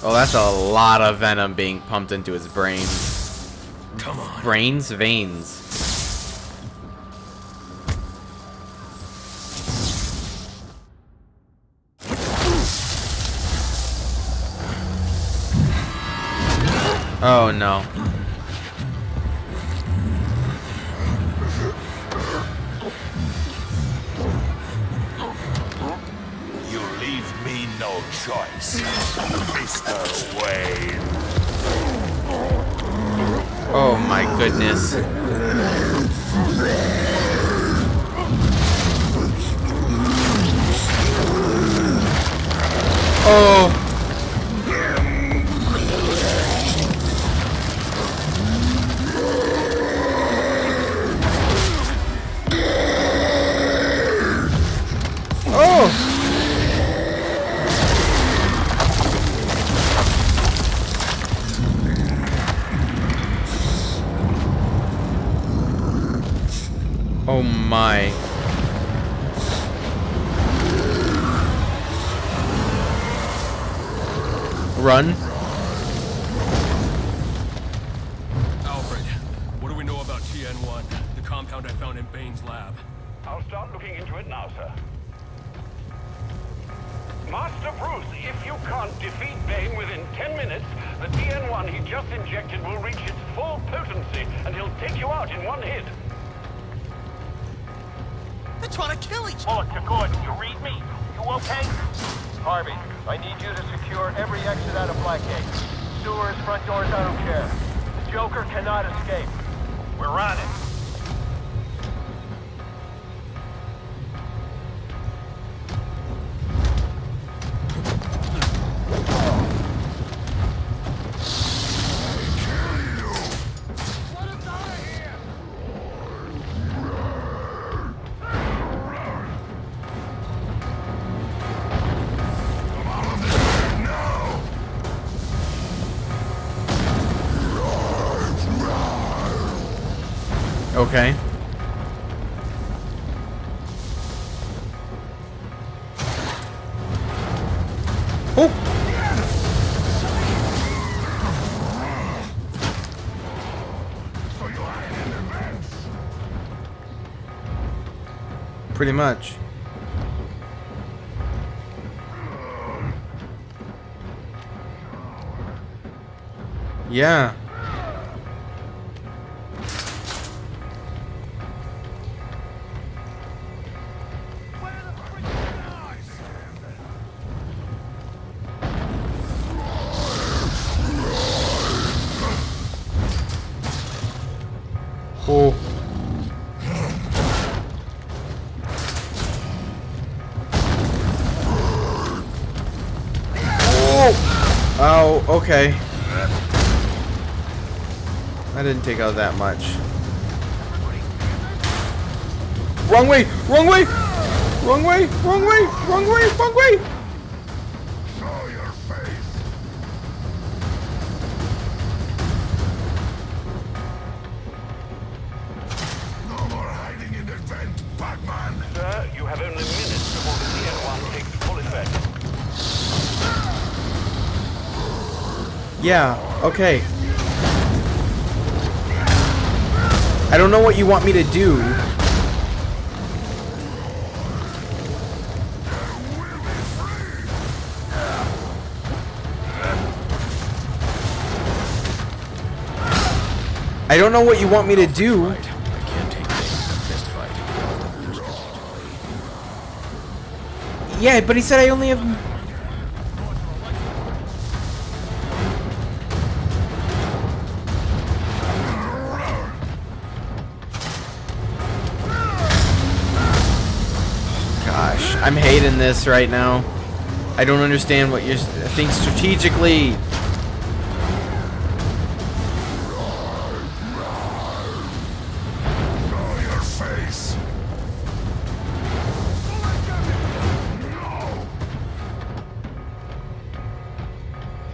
Oh, that's a lot of venom being pumped into his brains. Come on. Brains? Veins. Oh no. You leave me no choice, Mr. Wayne. Oh my goodness. Oh. Oh. Oh my. Run. Alfred, what do we know about TN1, the compound I found in Bane's lab? I'll start looking into it now, sir. Master Bruce, if you can't defeat Bane within 10 minutes, the TN1 he just injected will reach its full potency, and he'll take you out in one hit. They're trying to kill each Bullock to Gordon, you read me? You okay? Harvey, I need you to secure every exit out of Blackgate. Sewers, front doors, I don't care. The Joker cannot escape. We're on it. Okay. Oh. Pretty much. Yeah. Oh. Oh. Oh, okay. I didn't take out that much. Wrong way! Wrong way! Wrong way! Wrong way! Wrong way! Wrong way! Show your face. No more hiding in the vent, Batman. Sir, you have only minutes before the TN1 takes full effect. Yeah, okay. I don't know what you want me to do. I don't know what you want me to do. I can't take Bane in a fist fight. Yeah, but he said I only have... Gosh, I'm hating this right now. I don't understand what you're... Think strategically. Show your face.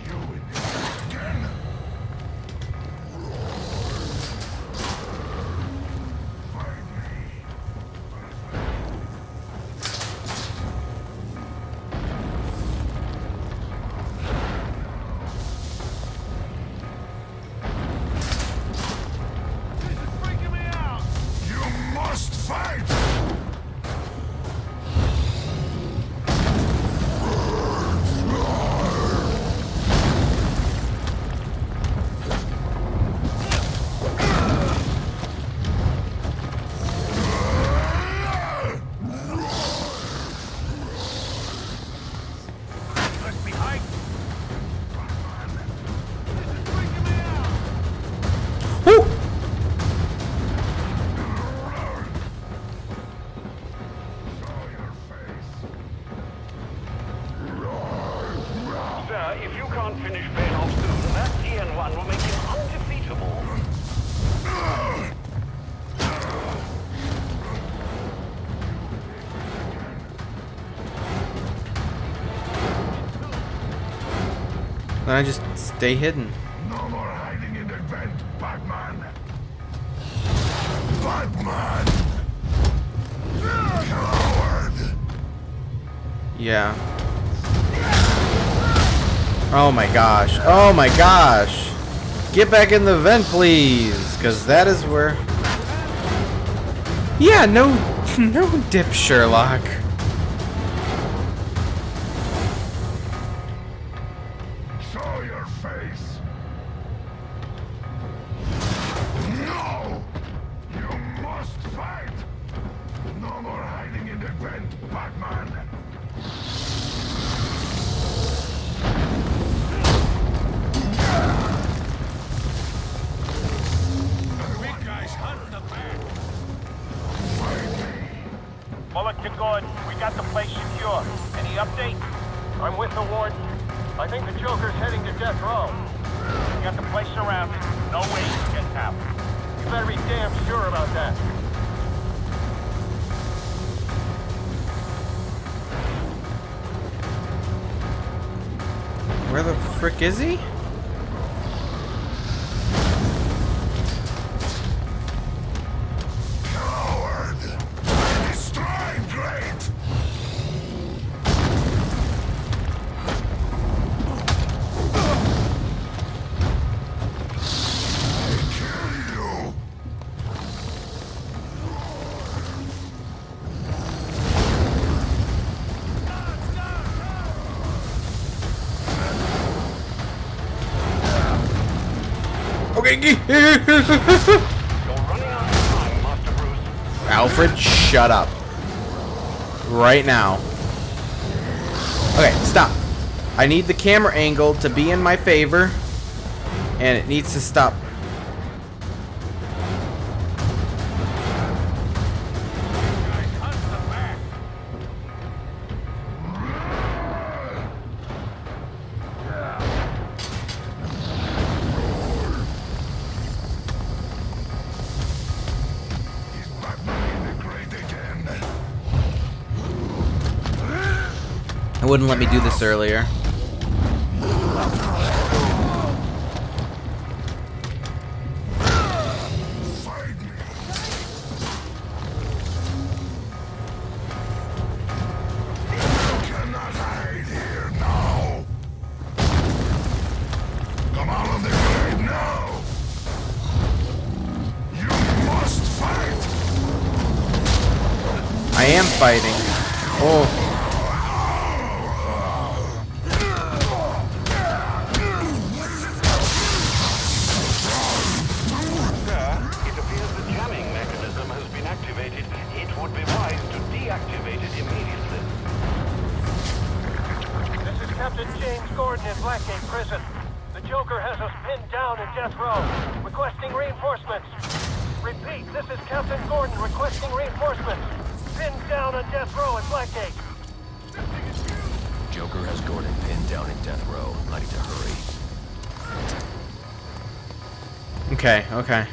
You in this again. Find me. Then I just stay hidden. No more hiding in the vent, Batman. Batman! Coward! Yeah. Oh my gosh. Oh my gosh. Get back in the vent, please. Because that is where... Yeah, no dip, Sherlock. Show your face. No! You must fight! No more hiding in the vent, Batman. Big guys hunting the back. Bullock to Gordon. We got the place secure. Any update? I'm with the warden. I think the Joker's heading to death row. We got the place surrounded. No way he can get out. You better be damn sure about that. Where the frick is he? Coward! Destroy great! I kill you! Okay. You're running out of time, Master Bruce. Alfred, shut up. Right now. Okay, stop. I need the camera angle to be in my favor. And it needs to stop. Is Batman in the grate again? It wouldn't let me do this earlier. Fight me! You cannot hide here now! Come out of the grave now! You must fight! I am fighting. Oh. It appears the jamming mechanism has been activated. It would be wise to deactivate it immediately. This is Captain James Gordon in Blackgate Prison. The Joker has us pinned down in death row, requesting reinforcements. Repeat, this is Captain Gordon requesting reinforcements. Pinned down on death row in Blackgate. Joker has Gordon pinned down in death row. I need to hurry. Okay, okay.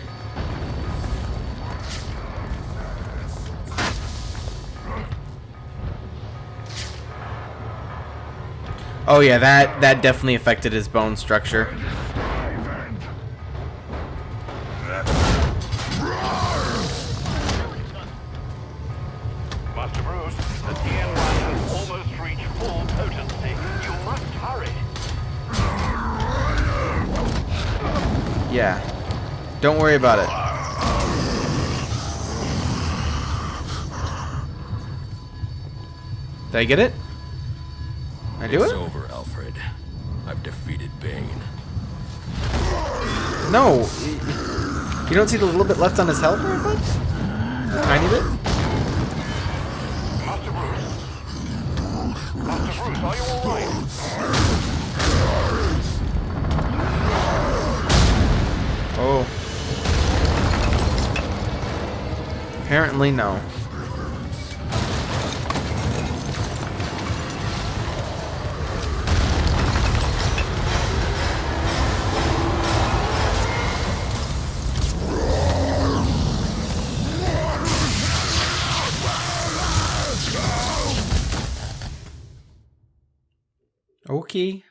Oh yeah, that definitely affected his bone structure. Master Bruce, the TN1 has almost reached full potency. You must hurry. Yeah. Don't worry about it. Did I get it? I do It's it? over, Alfred. I've defeated Bane. No. You don't see the little bit left on his health, very much? Tiny bit? Master Bruce. Master Bruce, are you alright? Oh. Apparently no. Okay.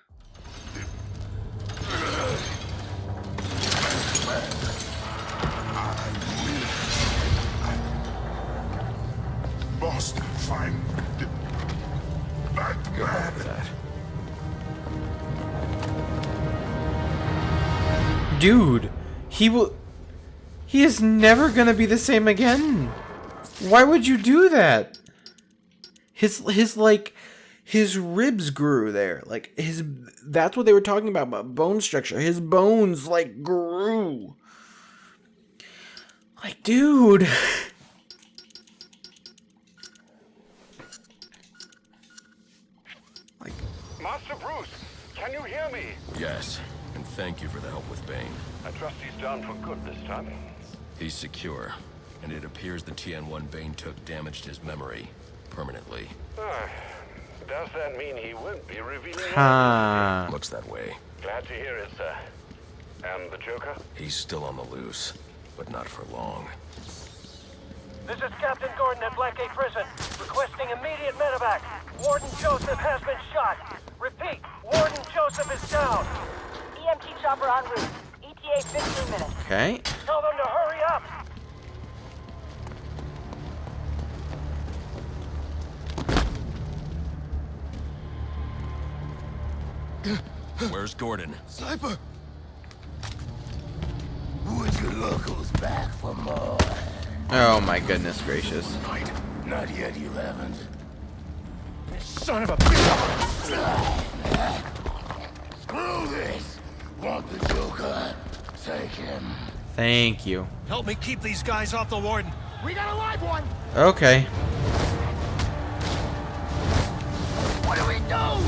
must find Batman. Dude, he is never gonna be the same again. Why would you do that? His ribs grew there. Like that's what they were talking about bone structure. His bones like grew. Like, dude. Like, Master Bruce, can you hear me? Yes, and thank you for the help with Bane. I trust he's down for good this time. He's secure, and it appears the TN1 Bane took damaged his memory permanently. Does that mean he won't be revealing? Looks that way. Glad to hear it, sir. And the Joker? He's still on the loose, but not for long. This is Captain Gordon at Blackgate Prison, requesting immediate medevac. Warden Joseph has been shot. Repeat, Warden Joseph is down. EMT chopper en route. ETA 15 minutes. okay. Tell them to hurry up. Where's Gordon? Sniper! Would you locals back for more? Oh my goodness gracious. Right. Not yet, you haven't. Son of a bitch! Screw this! Want the Joker? Take him. Thank you. Help me keep these guys off the warden. We got a live one! Okay. What do we do?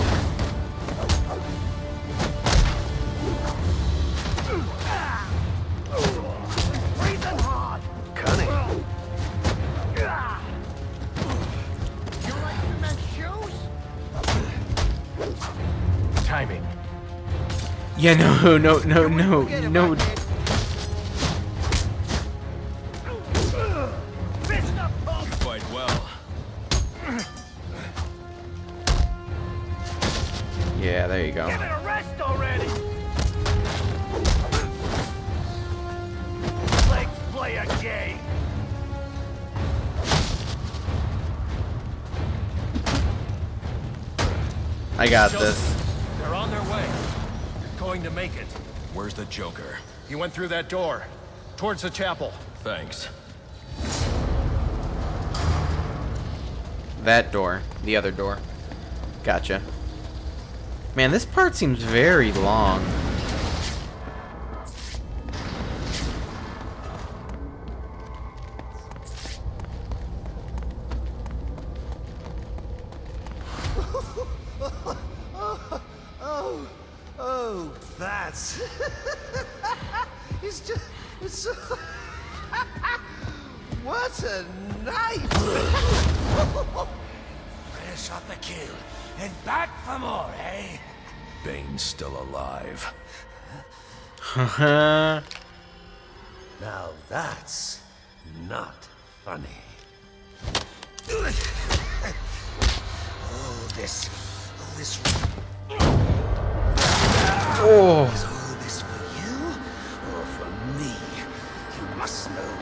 Breathing hard! Cunning. You like cement shoes? Timing. Yeah, no. You fight well. Yeah, there you go. Give it a rest already. Let's play a game. I got this. They're on their way. You're going to make it. Where's the Joker? He went through that door. Towards the chapel. Thanks. That door. The other door. Gotcha. Man, this part seems very long. Oh, that's... it's so... What a night! Fresh off the kill, and back for more, eh? Bane's still alive. Haha. Now that's not funny. All this... Oh. Is all this for you, or for me? You must know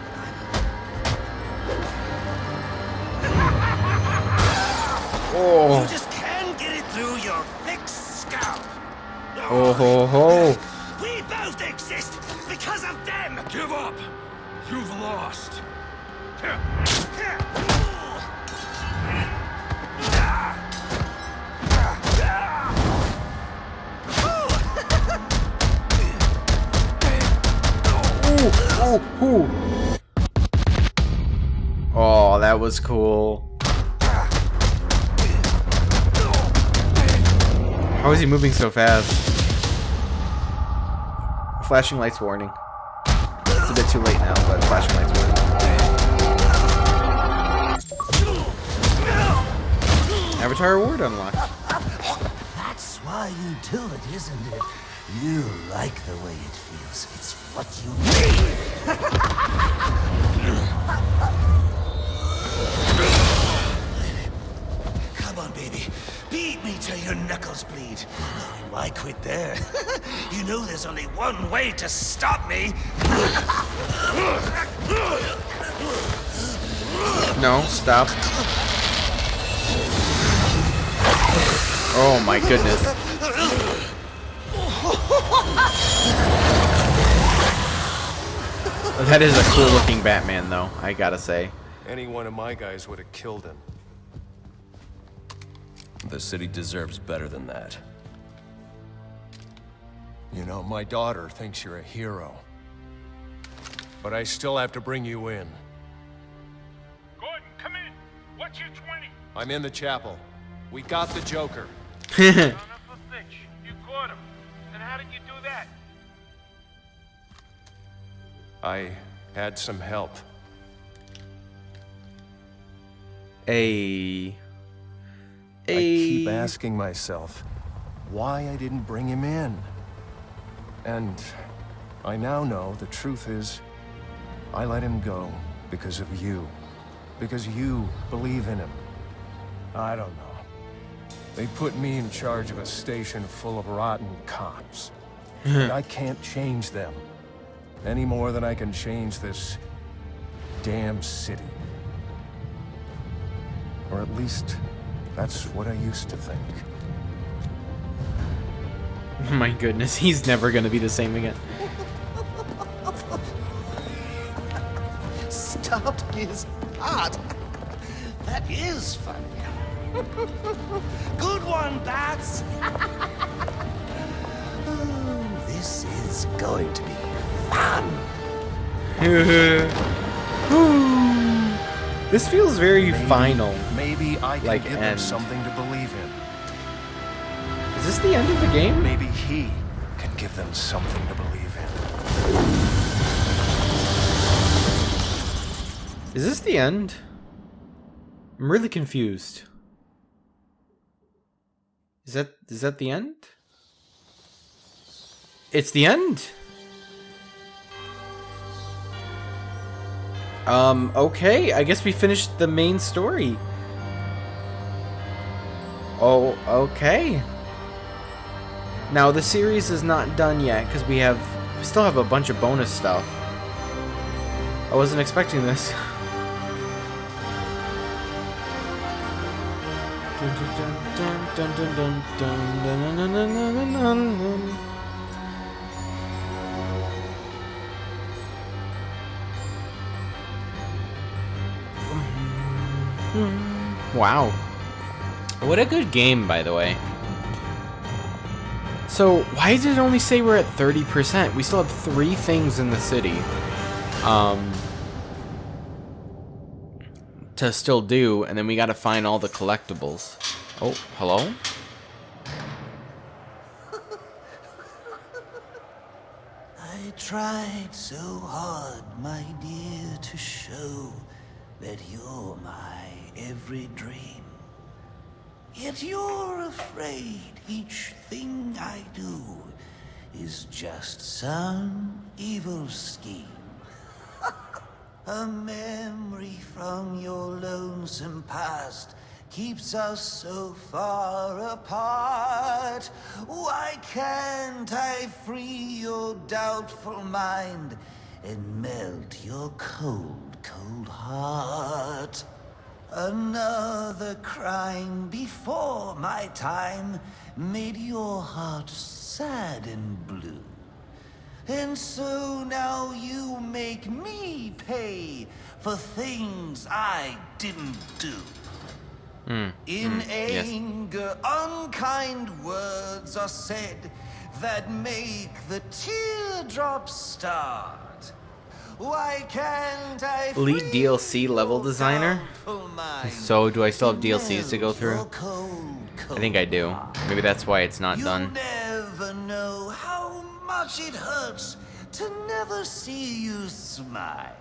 Oh. you just can't get it through your thick scalp. Oh ho ho. We both exist because of them. Give up. You've lost. Ooh. Oh, that was cool. How is he moving so fast? Flashing lights warning. It's a bit too late now, but flashing lights warning. Avatar award unlocked. That's why you do it, isn't it? You like the way it feels. It's what you need. Come on, baby. Beat me till your knuckles bleed. Why quit there? You know there's only one way to stop me. No, stop. Oh my goodness. That is a cool looking Batman though, I gotta say. Any one of my guys would have killed him. The city deserves better than that. You know, my daughter thinks you're a hero. But I still have to bring you in. Gordon, come in. What's your 20? I'm in the chapel. We got the Joker. Son of a bitch. You caught him. And how did you do that? I had some help. I keep asking myself why I didn't bring him in. And I now know the truth is I let him go because of you. Because you believe in him. I don't know. They put me in charge of a station full of rotten cops. And I can't change them. Any more than I can change this damn city. Or at least, that's what I used to think. My goodness, he's never gonna be the same again. Stopped his heart. That is funny. Good one, Bats. Oh, this is going to be fun. This feels very final. Maybe I can Like give him end. something to believe in. Is this the end of the game? Maybe he can give them something to believe in. Is this the end? I'm really confused. Is that the end? It's the end. Okay, I guess we finished the main story. Oh, okay. Now the series is not done yet because we still have a bunch of bonus stuff. I wasn't expecting this. Wow. What a good game, by the way. So, why did it only say we're at 30%? We still have 3 things in the city. To still do, and then we gotta find all the collectibles. Oh, hello? I tried so hard, my dear, to show that you're my every dream. Yet you're afraid each thing I do is just some evil scheme. A memory from your lonesome past keeps us so far apart. Why can't I free your doubtful mind and melt your cold, cold heart? Another crime before my time made your heart sad and blue. And so now you make me pay for things I didn't do. In anger, unkind words are said that make the teardrops start. Why can't I Lead free DLC level your designer? doubtful mind So, do I still have DLCs to go and through? melt your cold, I think I do. Maybe that's why it's not You'll done. never know how much it hurts to never see you smile.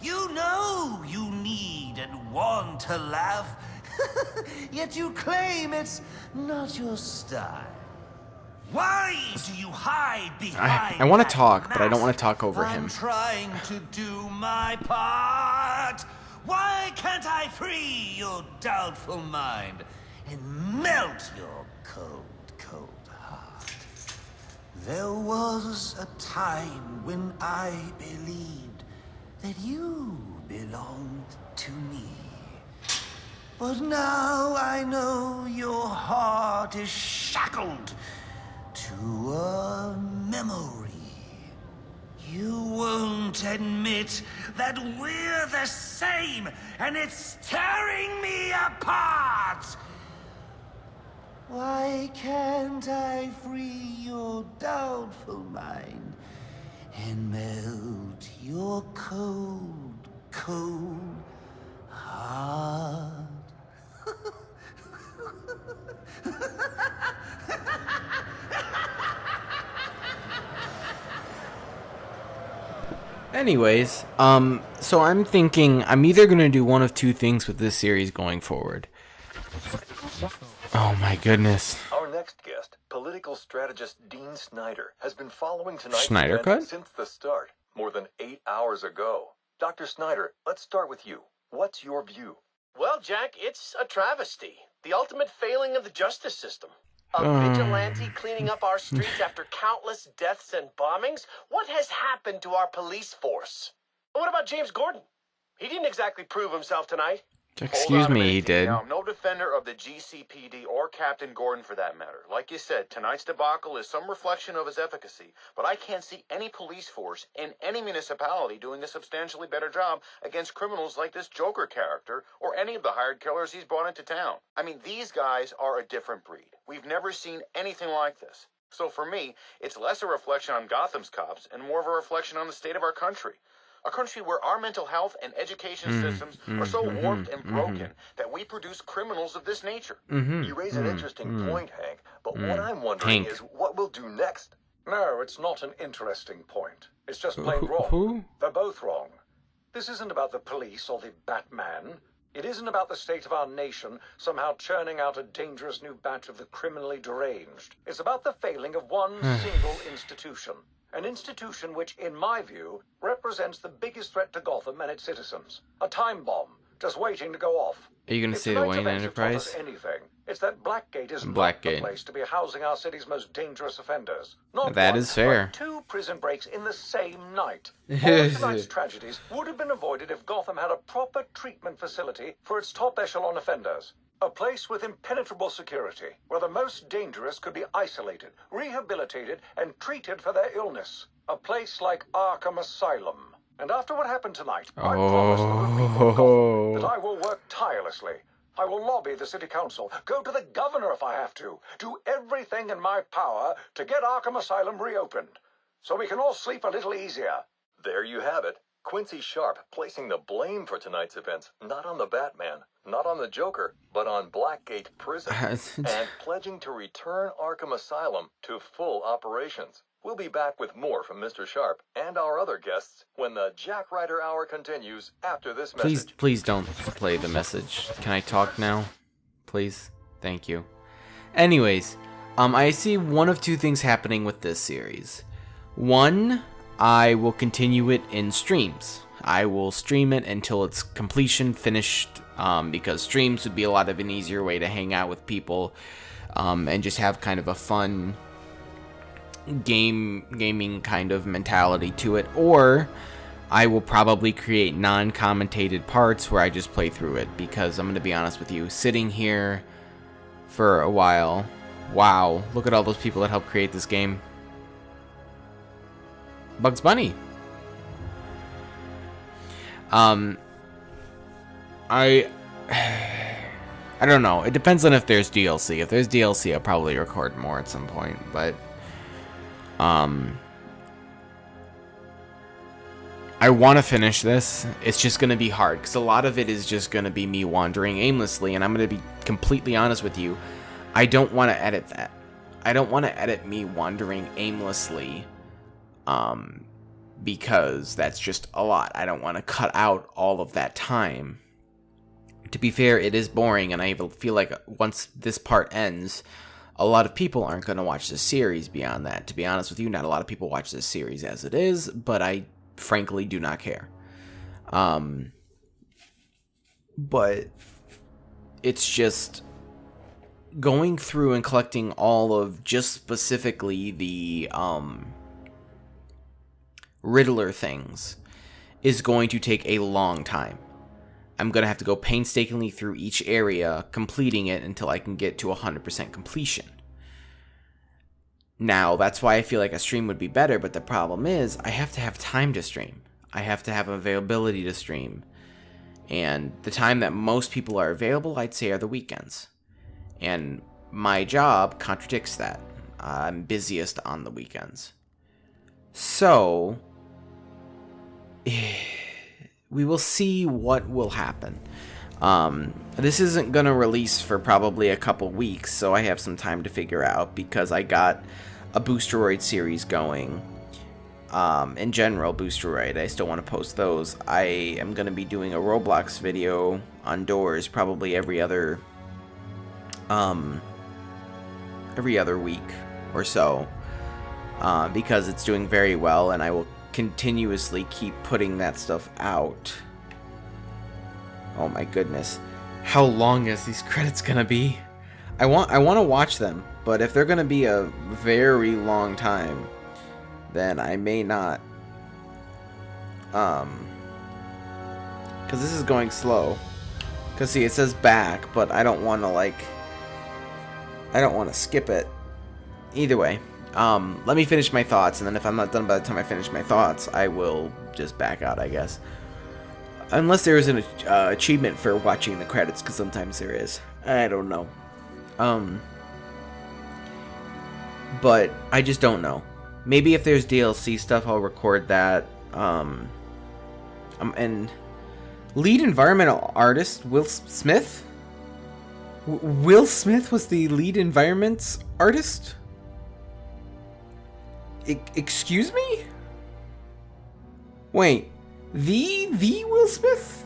You know you need and want to laugh, yet you claim it's not your style. Why do you hide behind I want to that talk, but I don't want mask? to talk over I'm him. trying to do my part. Why can't I free your doubtful mind and melt your cold, cold heart? There was a time when I believed that you belonged to me. But now I know your heart is shackled to a memory. You won't admit that we're the same, and it's tearing me apart! Why can't I free your doubtful mind and melt your cold, cold heart? Anyways, so I'm thinking I'm either gonna do one of two things with this series going forward. Oh my goodness. Our next guest, political strategist Dean Snyder, has been following tonight's Snyder event Cut? since the start, more than 8 hours ago. Dr. Snyder, let's start with you. What's your view? Well, Jack, it's a travesty. The ultimate failing of the justice system. A vigilante cleaning up our streets after countless deaths and bombings? What has happened to our police force? What about James Gordon? He didn't exactly prove himself tonight. Excuse me, he did. Now, I'm no defender of the GCPD or Captain Gordon for that matter. Like you said, tonight's debacle is some reflection of his efficacy, but I can't see any police force in any municipality doing a substantially better job against criminals like this Joker character or any of the hired killers he's brought into town. I mean, these guys are a different breed. We've never seen anything like this. So for me, it's less a reflection on Gotham's cops and more of a reflection on the state of our country. A country where our mental health and education systems are so warped and broken that we produce criminals of this nature. You raise an interesting point, Hank, but what I'm wondering is what we'll do next. No, it's not an interesting point. It's just plain wrong. Who? They're both wrong. This isn't about the police or the Batman. It isn't about the state of our nation somehow churning out a dangerous new batch of the criminally deranged. It's about the failing of one single institution. An institution which, in my view, represents the biggest threat to Gotham and its citizens. A time bomb, just waiting to go off. Are you going to say the Wayne Enterprise? Anything. It's that Blackgate is not Blackgate. the place to be housing our city's most dangerous offenders. Not That one, is fair. but 2 prison breaks in the same night. All of tonight's tragedies would have been avoided if Gotham had a proper treatment facility for its top echelon offenders. A place with impenetrable security, where the most dangerous could be isolated, rehabilitated, and treated for their illness. A place like Arkham Asylum. And after what happened tonight, I promise the people of Gotham that I will work tirelessly. I will lobby the city council, go to the governor if I have to, do everything in my power to get Arkham Asylum reopened, so we can all sleep a little easier. There you have it. Quincy Sharp placing the blame for tonight's events not on the Batman, not on the Joker, but on Blackgate Prison, and pledging to return Arkham Asylum to full operations. We'll be back with more from Mr. Sharp and our other guests when the Jack Ryder Hour continues after this message. Please don't play the message. Can I talk now? Please? Thank you. Anyways, I see one of two things happening with this series. One, I will continue it in streams. I will stream it until its completion finished, because streams would be a lot of an easier way to hang out with people, and just have kind of a fun gaming kind of mentality to it. Or I will probably create non-commentated parts where I just play through it, because I'm going to be honest with you, sitting here for a while, wow, look at all those people that helped create this game. Bugs Bunny. I don't know. It depends on if there's DLC. If there's DLC, I'll probably record more at some point, but I want to finish this. It's just going to be hard because a lot of it is just going to be me wandering aimlessly, and I'm going to be completely honest with you. I don't want to edit that. I don't want to edit me wandering aimlessly, because that's just a lot. I don't want to cut out all of that time. To be fair, it is boring, and I feel like once this part ends, a lot of people aren't going to watch this series beyond that. To be honest with you, not a lot of people watch this series as it is, but I frankly do not care. But it's just going through and collecting all of just specifically the Riddler things is going to take a long time. I'm going to have to go painstakingly through each area, completing it until I can get to 100% completion. Now, that's why I feel like a stream would be better, but the problem is I have to have time to stream. I have to have availability to stream. And the time that most people are available, I'd say, are the weekends. And my job contradicts that. I'm busiest on the weekends. So, we will see what will happen. This isn't going to release for probably a couple weeks, so I have some time to figure out, because I got a Boosteroid series going. In general, Boosteroid, I still want to post those. I am going to be doing a Roblox video on doors probably every other week or so, because it's doing very well, and I will continuously keep putting that stuff out. Oh my goodness. How long is these credits gonna be? I want to watch them, but if they're gonna be a very long time, then I may not. Cause this is going slow. Cause see, it says back, but I don't want to skip it. Either way, let me finish my thoughts, and then if I'm not done by the time I finish my thoughts, I will just back out, I guess. Unless there is an achievement for watching the credits, because sometimes there is. I don't know. But I just don't know. Maybe if there's DLC stuff, I'll record that. And lead environmental artist, Will Smith? Will Smith was the lead environments artist? Excuse me? Wait. The Will Smith?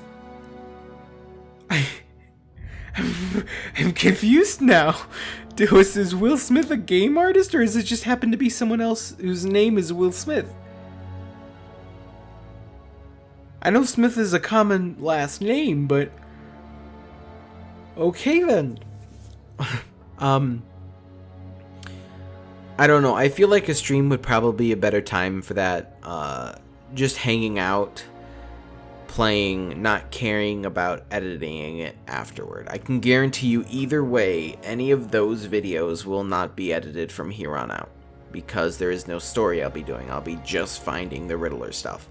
I'm confused now. Is Will Smith a game artist, or does it just happen to be someone else whose name is Will Smith? I know Smith is a common last name, but okay then. I don't know. I feel like a stream would probably be a better time for that. Just hanging out, playing, not caring about editing it afterward. I can guarantee you either way, any of those videos will not be edited from here on out, because there is no story I'll be doing. I'll be just finding the Riddler stuff.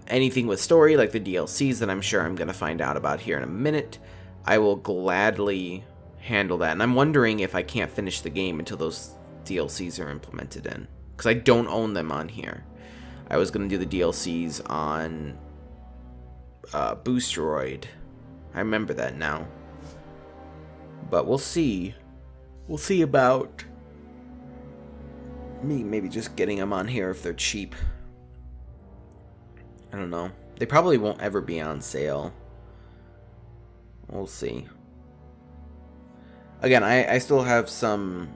Anything with story, like the DLCs that I'm sure I'm going to find out about here in a minute, I will gladly handle that. And I'm wondering if I can't finish the game until those DLCs are implemented in, because I don't own them on here. I was going to do the DLCs on Boosteroid. I remember that now. But we'll see. We'll see about me maybe just getting them on here if they're cheap. I don't know. They probably won't ever be on sale. We'll see. Again, I still have some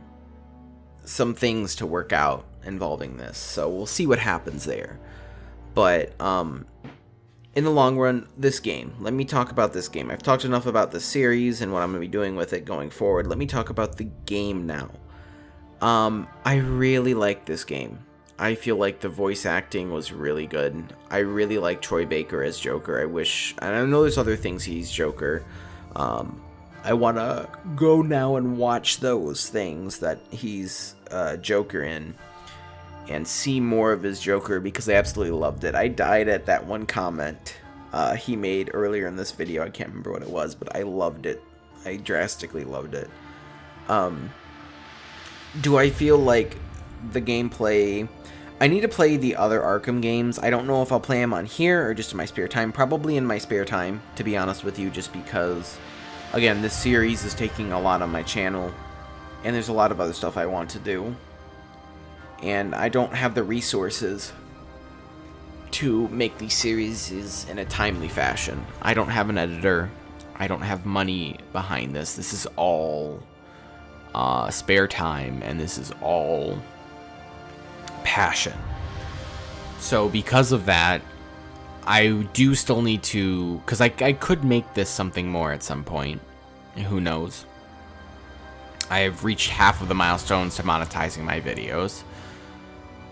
things to work out involving this, so we'll see what happens there. But in the long run, this game, let me talk about this game. I've talked enough about the series and what I'm going to be doing with it going forward. Let me talk about the game now. I really like this game. I feel like the voice acting was really good. I really like Troy Baker as Joker. I know there's other things he's Joker. I want to go now and watch those things that he's Joker in and see more of his Joker, because I absolutely loved it. I died at that one comment he made earlier in this video. I can't remember what it was, but I loved it. I drastically loved it. Do I feel like the gameplay... I need to play the other Arkham games. I don't know if I'll play them on here or just in my spare time. Probably in my spare time, to be honest with you, just because, again, this series is taking a lot on my channel, and there's a lot of other stuff I want to do. And I don't have the resources to make these series in a timely fashion. I don't have an editor. I don't have money behind this. This is all spare time, and this is all passion. So because of that, I do still need to, because I could make this something more at some point. Who knows? I have reached half of the milestones to monetizing my videos.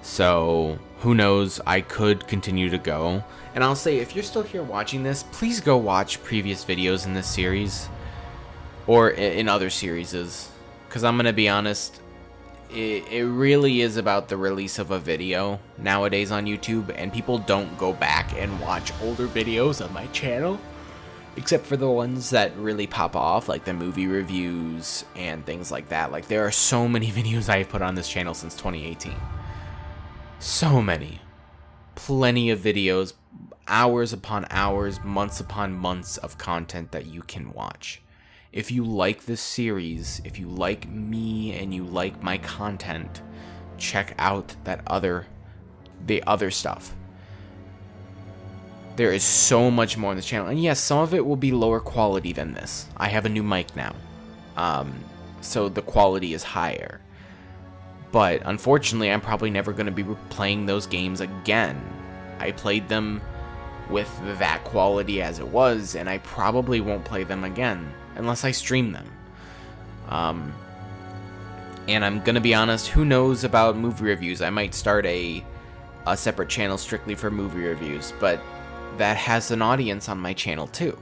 So Who knows, I could continue to go. And I'll say, if you're still here watching this, please go watch previous videos in this series. Or in other series. Because I'm going to be honest, it really is about the release of a video nowadays on YouTube. And people don't go back and watch older videos on my channel. Except for the ones that really pop off, like the movie reviews and things like that. Like, there are so many videos I've put on this channel since 2018. So many. Plenty of videos, hours upon hours, months upon months of content that you can watch. If you like this series, if you like me and you like my content, check out the other stuff. There is so much more on this channel. And yes, some of it will be lower quality than this. I have a new mic now. So the quality is higher. But unfortunately, I'm probably never going to be playing those games again. I played them with that quality as it was, and I probably won't play them again unless I stream them. And I'm going to be honest, who knows about movie reviews? I might start a separate channel strictly for movie reviews, but that has an audience on my channel too.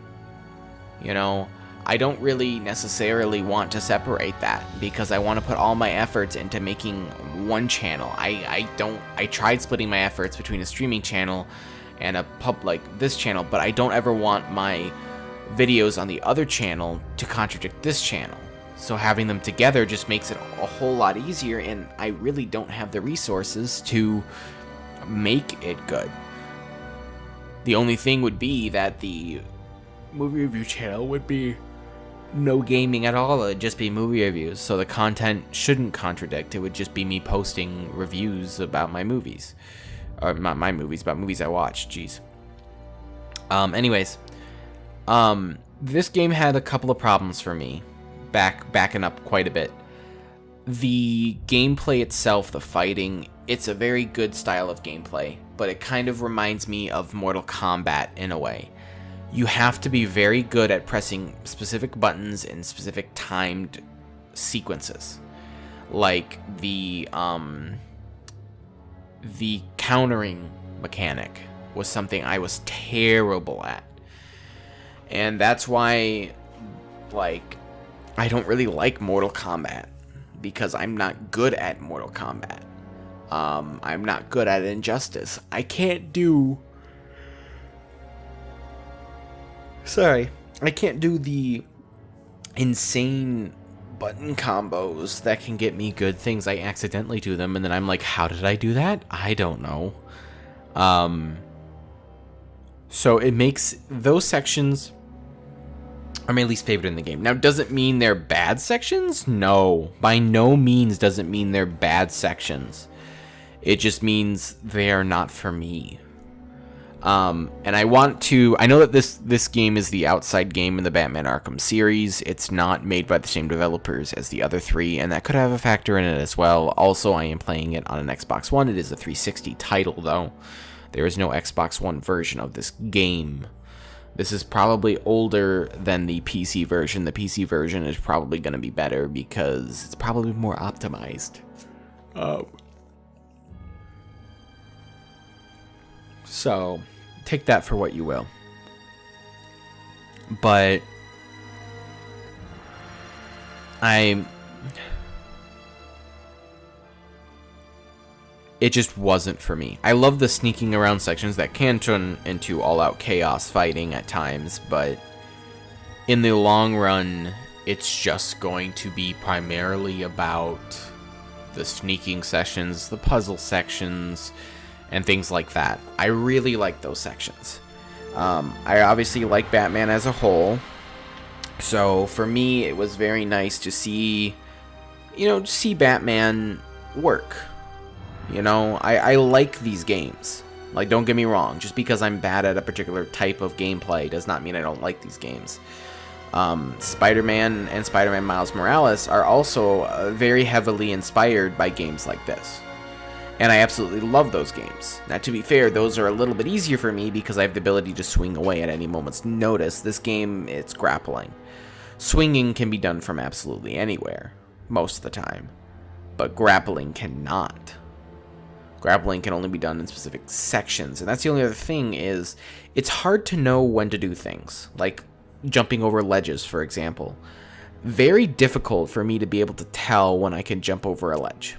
You know, I don't really necessarily want to separate that because I want to put all my efforts into making one channel. I tried splitting my efforts between a streaming channel and a pub like this channel, but I don't ever want my videos on the other channel to contradict this channel. So having them together just makes it a whole lot easier, and I really don't have the resources to make it good. The only thing would be that the movie review channel would be no gaming at all. It would just be movie reviews, so the content shouldn't contradict. It would just be me posting reviews about my movies. Or not my movies, but movies I watched. Jeez. Anyways, this game had a couple of problems for me, backing up quite a bit. The gameplay itself, the fighting, it's a very good style of gameplay, but it kind of reminds me of Mortal Kombat in a way. You have to be very good at pressing specific buttons in specific timed sequences. Like the countering mechanic was something I was terrible at. And that's why, like, I don't really like Mortal Kombat, because I'm not good at Mortal Kombat. I'm not good at Injustice. I can't do... I can't do the insane button combos that can get me good things. I accidentally do them, and then I'm like, how did I do that? I don't know. So it makes those sections are my least favorite in the game. Now, does it mean they're bad sections? No. By no means does it mean they're bad sections. It just means they are not for me. And I know that this game is the outside game in the Batman Arkham series. It's not made by the same developers as the other three, and that could have a factor in it as well. Also, I am playing it on an Xbox One. It is a 360 title, though. There is no Xbox One version of this game. This is probably older than the PC version. The PC version is probably going to be better because it's probably more optimized. So, take that for what you will. But it just wasn't for me. I love the sneaking around sections that can turn into all-out chaos fighting at times, but in the long run, it's just going to be primarily about the sneaking sections, the puzzle sections, and things like that. I really like those sections. I obviously like Batman as a whole, so for me, it was very nice to see Batman work. You know, I like these games. Like, don't get me wrong. Just because I'm bad at a particular type of gameplay does not mean I don't like these games. Spider-Man and Spider-Man Miles Morales are also very heavily inspired by games like this. And I absolutely love those games. Now, to be fair, those are a little bit easier for me because I have the ability to swing away at any moment's notice. This game, it's grappling. Swinging can be done from absolutely anywhere, most of the time. But grappling cannot. Grappling can only be done in specific sections. And that's the only other thing is it's hard to know when to do things. Like jumping over ledges, for example. Very difficult for me to be able to tell when I can jump over a ledge.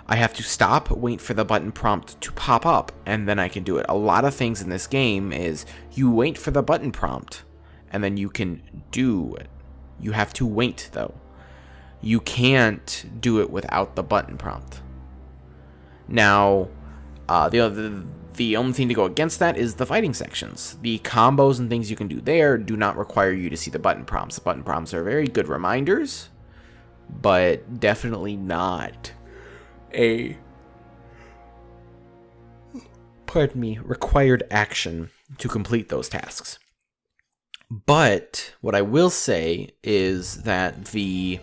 I have to stop, wait for the button prompt to pop up, and then I can do it. A lot of things in this game is you wait for the button prompt, and then you can do it. You have to wait, though. You can't do it without the button prompt. Now, the only thing to go against that is the fighting sections. The combos and things you can do there do not require you to see the button prompts. The button prompts are very good reminders, but definitely not a required action to complete those tasks. But what I will say is that the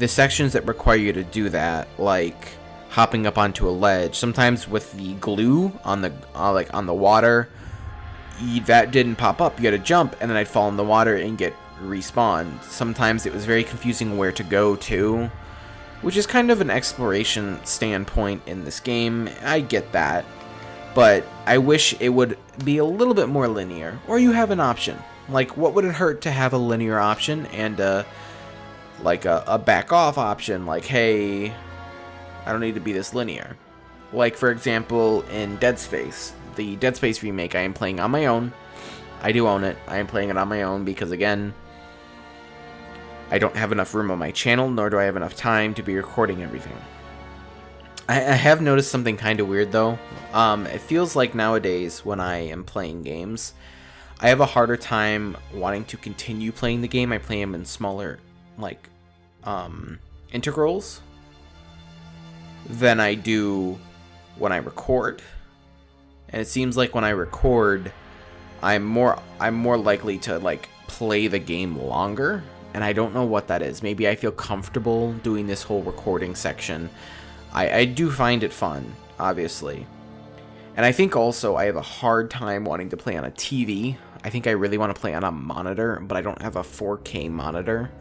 sections that require you to do that, like hopping up onto a ledge, sometimes with the glue on the on the water, that didn't pop up. You had to jump, and then I'd fall in the water and get respawned. Sometimes it was very confusing where to go to, which is kind of an exploration standpoint in this game. I get that, but I wish it would be a little bit more linear, or you have an option. Like, what would it hurt to have a linear option and like a back off option? Like, hey, I don't need to be this linear. Like, for example, in Dead Space, the Dead Space remake, I am playing on my own. I do own it. I am playing it on my own because, again, I don't have enough room on my channel, nor do I have enough time to be recording everything. I have noticed something kind of weird, though. It feels like nowadays, when I am playing games, I have a harder time wanting to continue playing the game. I play them in smaller, like, integrals than I do when I record. And it seems like when I record, I'm more likely to, like, play the game longer. And I don't know what that is. Maybe I feel comfortable doing this whole recording section. I do find it fun, obviously. And I think also I have a hard time wanting to play on a TV. I think I really want to play on a monitor, but I don't have a 4K monitor.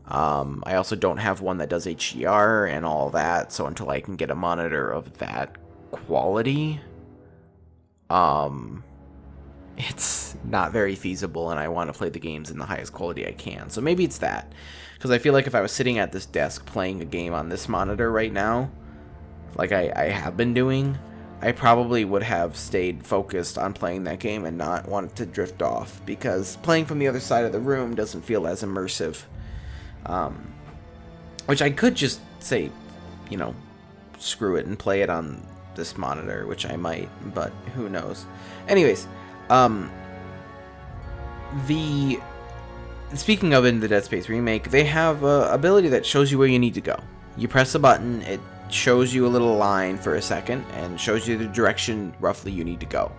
I also don't have one that does HDR and all that, so until I can get a monitor of that quality, it's not very feasible, and I want to play the games in the highest quality I can. So maybe it's that. Because I feel like if I was sitting at this desk playing a game on this monitor right now, like I have been doing, I probably would have stayed focused on playing that game and not wanted to drift off. Because playing from the other side of the room doesn't feel as immersive. Which I could just say, you know, screw it and play it on this monitor, which I might, but who knows. Anyways, speaking of in the Dead Space remake, they have a ability that shows you where you need to go. You press a button, it shows you a little line for a second and shows you the direction roughly you need to go.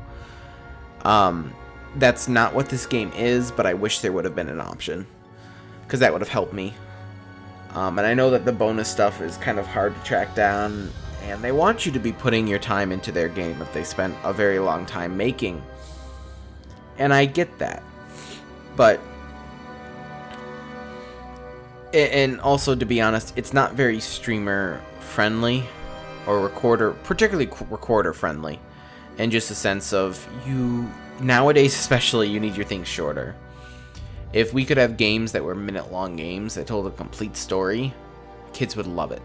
That's not what this game is, but I wish there would have been an option, because that would have helped me. And I know that the bonus stuff is kind of hard to track down, and they want you to be putting your time into their game that they spent a very long time making. And I get that. But, and also, to be honest, it's not very streamer friendly, or recorder, particularly recorder friendly, in just a sense of, you, nowadays especially, you need your things shorter. If we could have games that were minute-long games that told a complete story, kids would love it.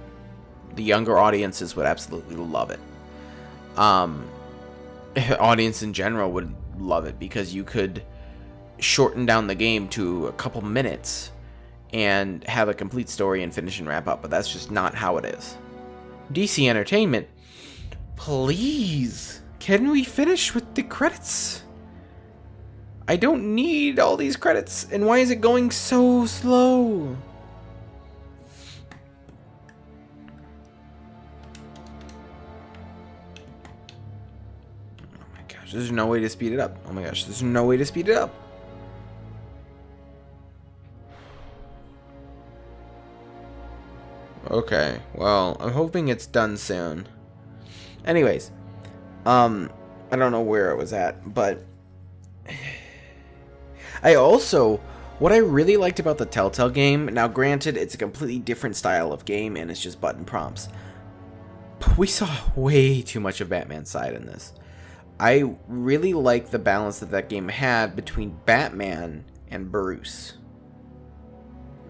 The younger audiences would absolutely love it. Audience in general would love it, because you could shorten down the game to a couple minutes and have a complete story and finish and wrap up, but that's just not how it is. DC Entertainment, please, can we finish with the credits? I don't need all these credits, and why is it going so slow? Oh my gosh, there's no way to speed it up. Oh my gosh, there's no way to speed it up. Okay, well, I'm hoping it's done soon. Anyways, I don't know where I was at, but I also What I really liked about the Telltale game, now granted, it's a completely different style of game and it's just button prompts, but we saw way too much of Batman's side in this. I really like the balance that that game had between Batman and Bruce.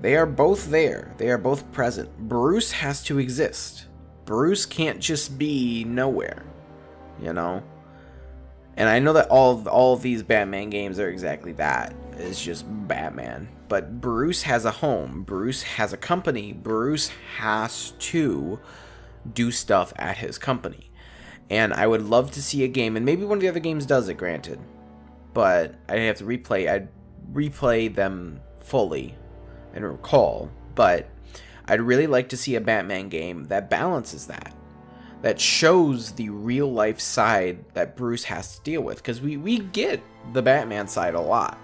They are both there. They are both present. Bruce has to exist. Bruce can't just be nowhere, you know? And I know that all of these Batman games are exactly that. It's just Batman. But Bruce has a home. Bruce has a company. Bruce has to do stuff at his company. And I would love to see a game, and maybe one of the other games does it, granted. But I'd have to I'd replay them fully and recall. But I'd really like to see a Batman game that balances that. That shows the real life side that Bruce has to deal with. Because we get the Batman side a lot.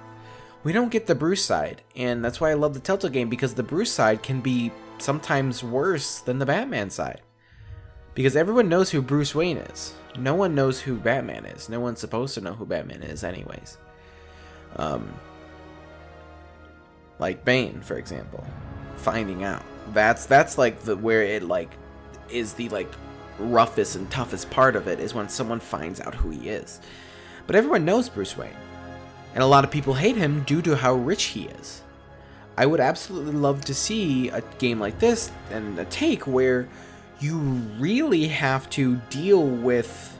We don't get the Bruce side. And that's why I love the Telltale game, because the Bruce side can be sometimes worse than the Batman side. Because everyone knows who Bruce Wayne is. No one knows who Batman is. No one's supposed to know who Batman is anyways. Like Bane, for example. Finding out. That's like where it like is the like roughest and toughest part of it, is when someone finds out who he is. But everyone knows Bruce Wayne. And a lot of people hate him due to how rich he is. I would absolutely love to see a game like this and a take where you really have to deal with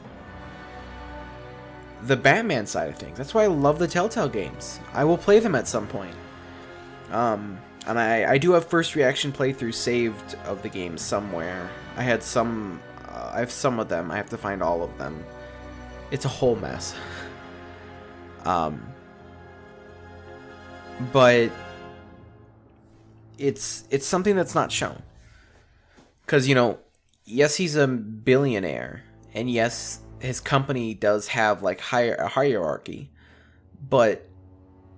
the Batman side of things. That's why I love the Telltale games. I will play them at some point. And I do have first reaction playthroughs saved of the game somewhere. I have some of them. I have to find all of them. It's a whole mess. But it's something that's not shown. Because, you know, yes, he's a billionaire, and yes, his company does have like a hierarchy, but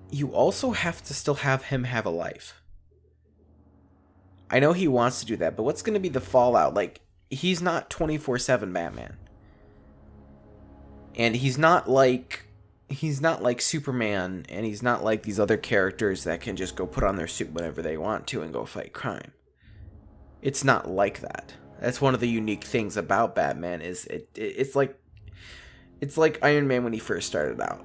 you also have to still have him have a life. I know he wants to do that, but what's going to be the fallout? Like, he's not 24/7 Batman, and he's not like Superman, and he's not like these other characters that can just go put on their suit whenever they want to and go fight crime. It's not like that. That's one of the unique things about Batman, is it's like Iron Man when he first started out.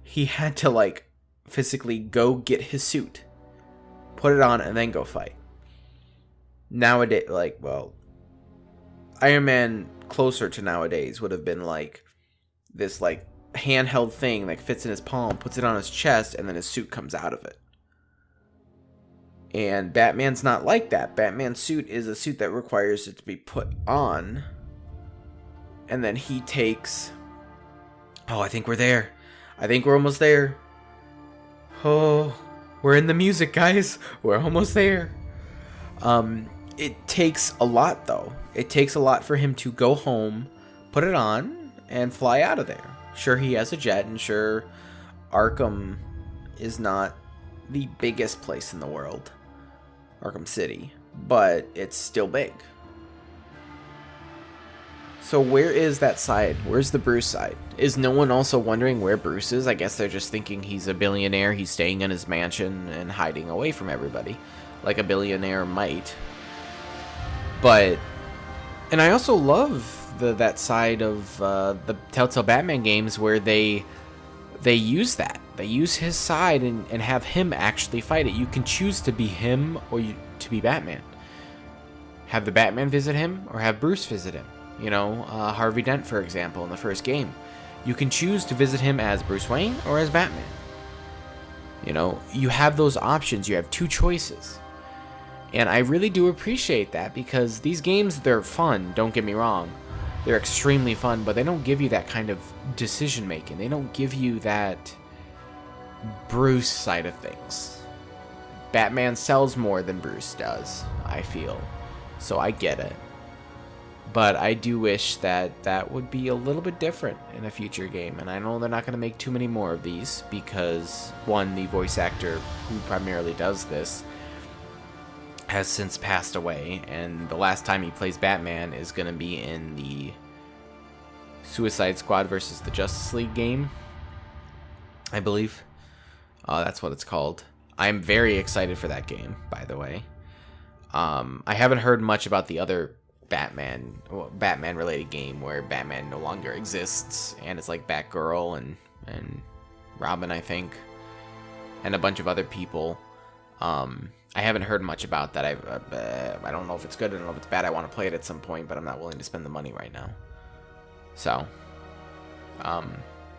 He had to like physically go get his suit, put it on, and then go fight. Nowadays, like, well, Iron Man closer to nowadays would have been like this like handheld thing that fits in his palm, puts it on his chest, and then his suit comes out of it. And Batman's not like that. Batman's suit is a suit that requires it to be put on. And then he takes... Oh, I think we're there. I think we're almost there. Oh, we're in the music, guys. We're almost there. It takes a lot, though. It takes a lot for him to go home, put it on, and fly out of there. Sure, he has a jet, and sure, Arkham is not the biggest place in the world. Arkham City, but it's still big. So where is that side? Where's the Bruce side? Is no one also wondering where Bruce is? I guess they're just thinking he's a billionaire, he's staying in his mansion and hiding away from everybody, like a billionaire might. But, and I also love that side of the Telltale Batman games where they use that. They use his side and have him actually fight it. You can choose to be him or to be Batman. Have the Batman visit him or have Bruce visit him. You know, Harvey Dent, for example, in the first game. You can choose to visit him as Bruce Wayne or as Batman. You know, you have those options. You have two choices. And I really do appreciate that, because these games, they're fun, don't get me wrong. They're extremely fun, but they don't give you that kind of decision making. They don't give you that Bruce side of things. Batman sells more than Bruce does, I feel. So I get it. But I do wish that that would be a little bit different in a future game. And I know they're not going to make too many more of these because, one, the voice actor who primarily does this has since passed away, and the last time he plays Batman is going to be in the Suicide Squad versus the Justice League game, I believe. That's what it's called. I'm very excited for that game, by the way. I haven't heard much about the other Batman-related game where Batman no longer exists, and it's like Batgirl and Robin, I think, and a bunch of other people. I haven't heard much about that. I don't know if it's good. I don't know if it's bad. I want to play it at some point, but I'm not willing to spend the money right now. So,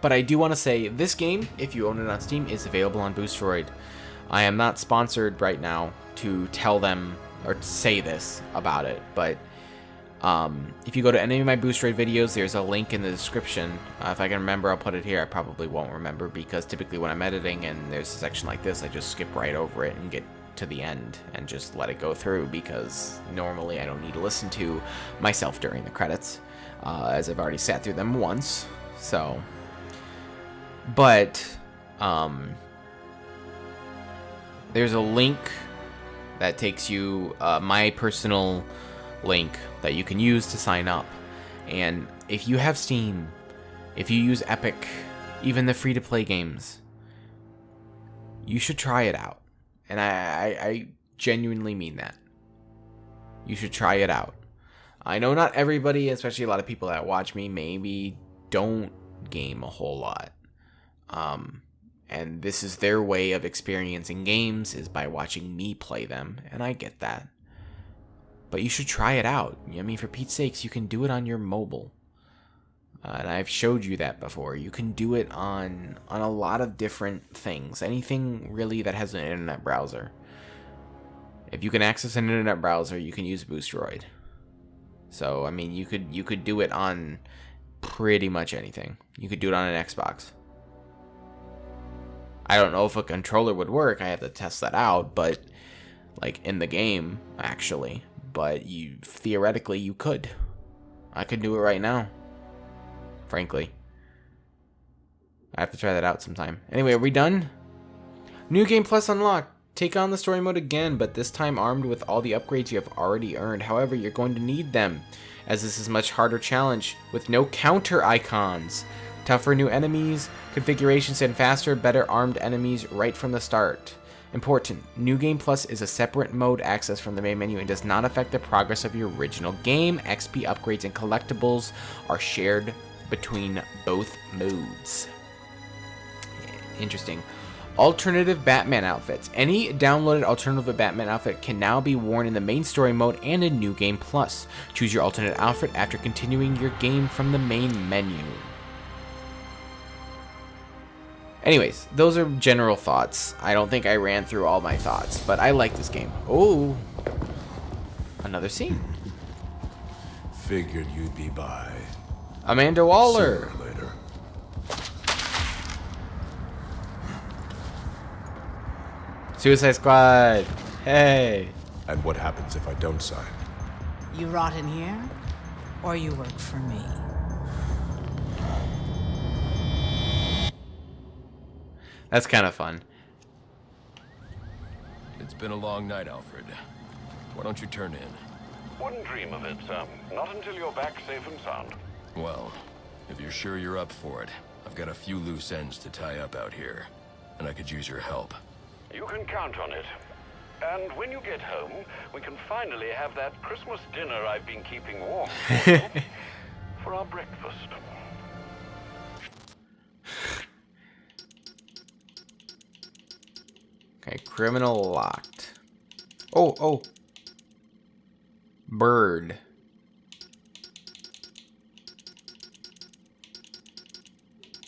but I do want to say this game, if you own it on Steam, is available on Boostroid. I am not sponsored right now to tell them or to say this about it, but if you go to any of my Boostroid videos, there's a link in the description. If I can remember, I'll put it here. I probably won't remember because typically when I'm editing and there's a section like this, I just skip right over it and get to the end and just let it go through, because normally I don't need to listen to myself during the credits, as I've already sat through them once. So, but there's a link that takes you, my personal link that you can use to sign up, and if you have Steam, if you use Epic, even the free-to-play games, you should try it out. And I genuinely mean that. You should try it out. I know not everybody, especially a lot of people that watch me, maybe don't game a whole lot. And this is their way of experiencing games, is by watching me play them, and I get that. But you should try it out. I mean, for Pete's sakes, you can do it on your mobile. And I've showed you that before. You can do it on a lot of different things. Anything really that has an internet browser. If you can access an internet browser, you can use Boostroid. So, I mean, you could do it on pretty much anything. You could do it on an Xbox. I don't know if a controller would work. I have to test that out, but like in the game, actually. But theoretically, you could. I could do it right now. Frankly. I have to try that out sometime. Anyway, are we done? New Game Plus unlocked. Take on the story mode again, but this time armed with all the upgrades you have already earned. However, you're going to need them, as this is a much harder challenge with no counter icons. Tougher new enemies, configurations, and faster, better armed enemies right from the start. Important, New Game Plus is a separate mode accessed from the main menu and does not affect the progress of your original game. XP upgrades and collectibles are shared between both modes. Interesting. Alternative Batman outfits. Any downloaded alternative Batman outfit can now be worn in the main story mode and in New Game Plus. Choose your alternate outfit after continuing your game from the main menu. Anyways, those are general thoughts. I don't think I ran through all my thoughts, but I like this game. Oh, another scene. Figured you'd be by. Amanda Waller. Sooner or later. Suicide Squad. Hey. And what happens if I don't sign? You rot in here, or you work for me. That's kind of fun. It's been a long night, Alfred. Why don't you turn in? Wouldn't dream of it, sir. Not until you're back safe and sound. Well, if you're sure you're up for it, I've got a few loose ends to tie up out here, and I could use your help. You can count on it. And when you get home, we can finally have that Christmas dinner I've been keeping warm for you for our breakfast. Okay, criminal locked. Oh. Bird.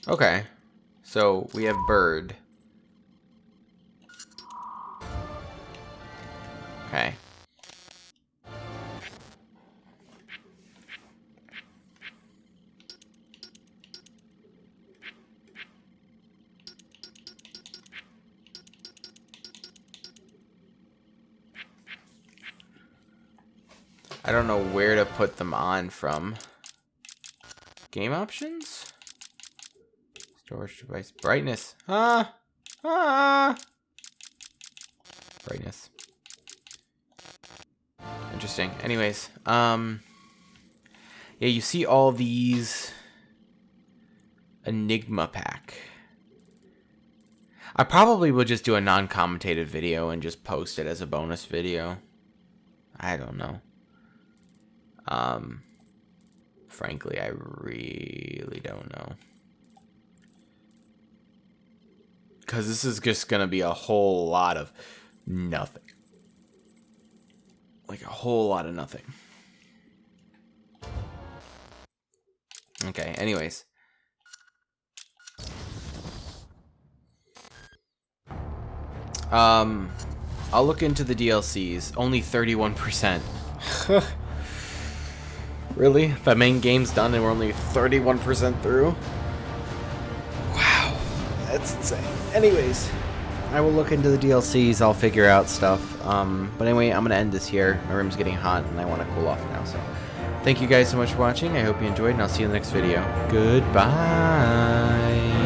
Okay. So, we have bird. Okay. I don't know where to put them on from. Game options? Storage device. Brightness. Brightness. Interesting. Anyways, yeah, you see all these Enigma pack. I probably will just do a non-commentated video and just post it as a bonus video. I don't know. Frankly, I really don't know. Because this is just going to be a whole lot of nothing. Like a whole lot of nothing. Okay, anyways. I'll look into the DLCs. Only 31%. Really? The main game's done and we're only 31% through? Wow. That's insane. Anyways, I will look into the DLCs. I'll figure out stuff. But anyway, I'm going to end this here. My room's getting hot and I want to cool off now. So, thank you guys so much for watching. I hope you enjoyed and I'll see you in the next video. Goodbye.